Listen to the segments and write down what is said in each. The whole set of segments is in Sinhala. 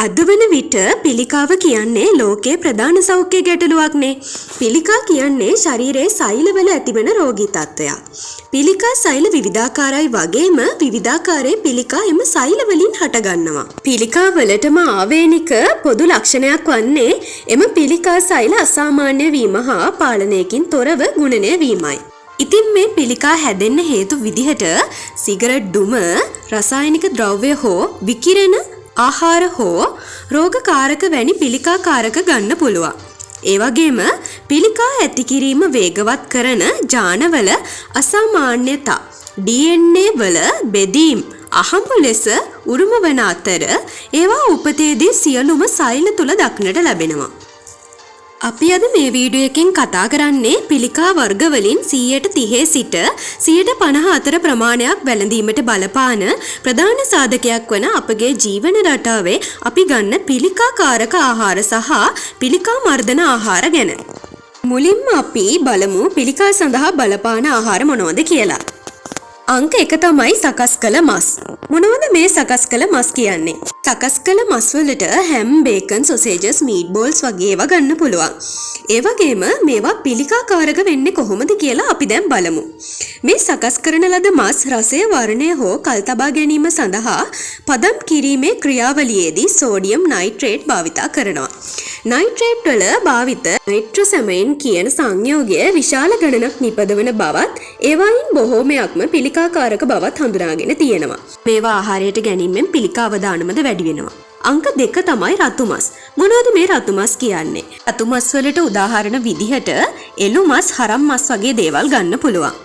අද වන විට පිළිකාව කියන්නේ ලෝකයේ ප්‍රධාන සෞඛ්‍ය ගැටලුවක්නේ. පිළිකා කියන්නේ ශරීරයේ සෛලවල ඇතිවන රෝගී තත්ත්වයක්. පිළිකා සෛල විවිධාකාරයි වගේම විවිධාකාරයේ පිළිකා එම සෛල වලින් හටගන්නවා. පිළිකා වලටම ආවේනික පොදු ලක්ෂණයක් වන්නේ එම පිළිකා සෛල අසාමාන්‍ය වීම හා පාලනයකින් තොරව ගුණනය වීමයි. ඉතින් මේ පිළිකා හැදෙන්න හේතු විදිහට සිගරට් දුම, රසායනික ද්‍රව්‍ය හෝ විකිරෙන ආහාර හෝ රෝගකාරක වැනි පිළිකා කාරක ගන්න පුළුවන්. ඒ වගේම පිළිකා ඇති කිරීම වේගවත් කරන ජානවල අසාමාන්‍යතා DNA වල බෙදීම් අහඹු ලෙස උරුම වන අතර ඒවා උපතේදී සියලුම සෛල තුල දක්නට ලැබෙනවා. අපි අද මේ වීඩියෝ එකෙන් කතා කරන්නේ පිළිකා වර්ග වලින් 130 සිට 154 ප්‍රමාණයක් වැළඳීමට බලපාන ප්‍රධාන සාධකයක් වන අපගේ ජීවන රටාවේ අපි ගන්න පිළිකා කාරක ආහාර සහ පිළිකා මර්ධන ආහාර ගැන. මුලින්ම අපි බලමු පිළිකා සඳහා බලපාන ආහාර මොනවද කියලා. අංක 1 තමයි සකස් කළ මස්. මොනවද මේ සකස් කළ මස් කියන්නේ? සකස් කළ මස් වලට හැම්, බේකන්, සොසේජස්, මීට් බෝල්ස් වගේ ඒවා ගන්න පුළුවන්. ඒ වගේම මේවා පිළිකා කාරක වෙන්නේ කොහොමද කියලා අපි දැන් බලමු. මේ සකස් කරන ලද මස් රසය, වර්ණය හෝ කල් තබා ගැනීම සඳහා පදම් කිරීමේ ක්‍රියාවලියේදී සෝඩියම් නයිට්‍රේට් භාවිතා කරනවා. නයිට්‍රේට් වල භාවිත නයිට්‍රොසැමයින් කියන සංයෝගය විශාල ගණනක් නිපදවන බවත් ඒවායින් බොහෝමයක්ම පිළිකාකාරක බවත් හඳුනාගෙන තියෙනවා. මේවා ආහාරයට ගැනීමෙන් පිළිකා අවදානමද වැඩි වෙනවා. අංක 2 තමයි රතු මස්. මොනවද මේ රතු මස් කියන්නේ? රතු මස් වලට උදාහරණ විදිහට එළු මස්, හරම් මස් වගේ දේවල් ගන්න පුළුවන්.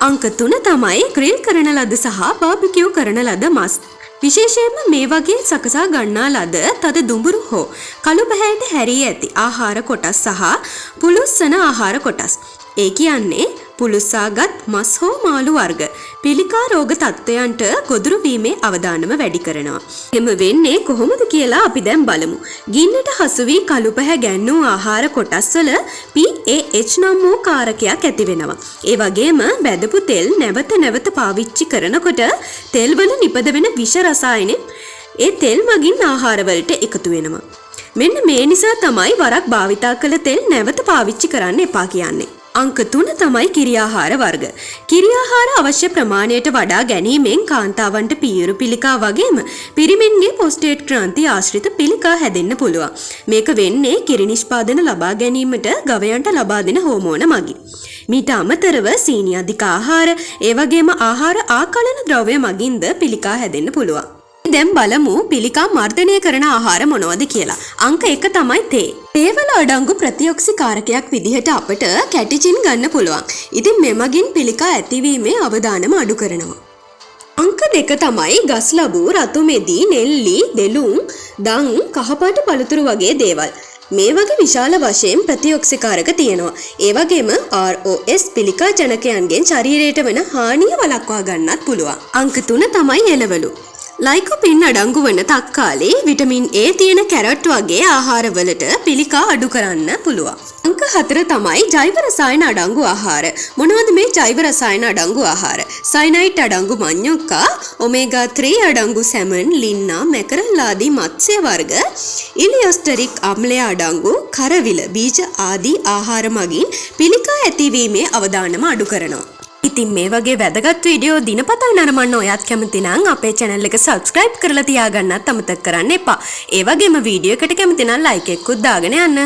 අංක 3 තමයි ග්‍රිල් කරන ලද සහ බාබිකියු කරන ලද මස්. විශේෂයෙන්ම මේ වගේ සකසා ගන්නා ලද තද දුඹුරු හෝ කළු පැහැයට හැරී ඇති ආහාර කොටස් සහ පුළුස්සන ආහාර කොටස්. ඒ කියන්නේ පුළුස්සාගත් මස් හෝ මාළු වර්ග පිළිකා රෝග තත්ත්වයන්ට ගොදුරු වීමේ අවදානම වැඩි කරනවා. එම වෙන්නේ කොහොමද කියලා අපි දැන් බලමු. ගින්නට හසු වී කළු පැහැ ගැන්වූ ආහාර කොටස් වල PAH නම් වූ කාරකයක් ඇති වෙනවා. ඒ වගේම බැදපු තෙල් නැවත නැවත පාවිච්චි කරනකොට තෙල් වල නිපද වෙන විෂ රසායන ඒ තෙල් මගින් ආහාර වලට එකතු වෙනවා. මෙන්න මේ නිසා තමයි වරක් භාවිතා කළ තෙල් නැවත පාවිච්චි කරන්න එපා කියන්නේ. අංක 3 තමයි කිරි ආහාර වර්ග. කිරි ආහාර අවශ්‍ය ප්‍රමාණයට වඩා ගැනීමෙන් කාන්තාවන්ට පීරු පිළිකා වගේම පිරිමින්ගේ ප්‍රොස්ටේට් ක්‍රාන්ති ආශ්‍රිත පිළිකා හැදෙන්න පුළුවන්. මේක වෙන්නේ කිරි නිෂ්පාදන ලබා ගැනීමට ගවයන්ට ලබා දෙන හෝමෝන මගින්. මීට අමතරව සීනි අධික ආහාර, ඒ වගේම ආහාර ආකලන ද්‍රව්‍ය මගින්ද පිළිකා හැදෙන්න පුළුවන්. දැන් බලමු පිළිකා මර්ධනය කරන ආහාර මොනවද කියලා. අංක 1 තමයි තේ. තේ වල අඩංගු ප්‍රතිඔක්සිකාරකයක් විදිහට අපට කැටිචින් ගන්න පුළුවන්. ඉතින් මෙමගින් පිළිකා ඇතිවීමේ අවදානම අඩු කරනවා. අංක 2 තමයි ගස් ලබු, රතු මෙදි, නෙල්ලි, දෙලුම්, දන්, කහපාට පළතුරු වගේ දේවල්. මේ වගේ විශාල වශයෙන් ප්‍රතිඔක්සිකාරක තියෙනවා. ඒ වගේම ROS පිළිකා ජනකයන්ගෙන් ශරීරයට වන හානිය වළක්වා ගන්නත් පුළුවන්. අංක 3 තමයි එළවලු. ලයිකෝපින් අඩංගු වන තක්කාලි, විටමින් A තියෙන කැරට් වගේ ආහාරවලට පිළිකා අඩු කරන්න පුළුවන්. අංක 4 තමයි ජෛව රසායන අඩංගු ආහාර. මොනවද මේ ජෛව රසායන අඩංගු ආහාර? සයනයිට් අඩංගු මඤ්ඤොක්කා, ඔමේගා 3 අඩංගු සැමන්, ලින්නා, මැකරල් ආදී මත්ස්‍ය වර්ග, ඉලියොස්ටරික් අම්ලය අඩංගු කරවිල, බීජ ආදී ආහාර මගින් පිළිකා ඇතිවීමේ අවදානම අඩු කරනවා. ඉතින් මේ වගේ වැදගත් වීඩියෝ දිනපතා නරඹන්න ඔයත් කැමති නම් අපේ channel එක subscribe කරලා තියාගන්නත් අමතක කරන්න එපා. ඒ වගේම වීඩියෝ එකට කැමති නම් like එකකුත් දාගෙන යන්න.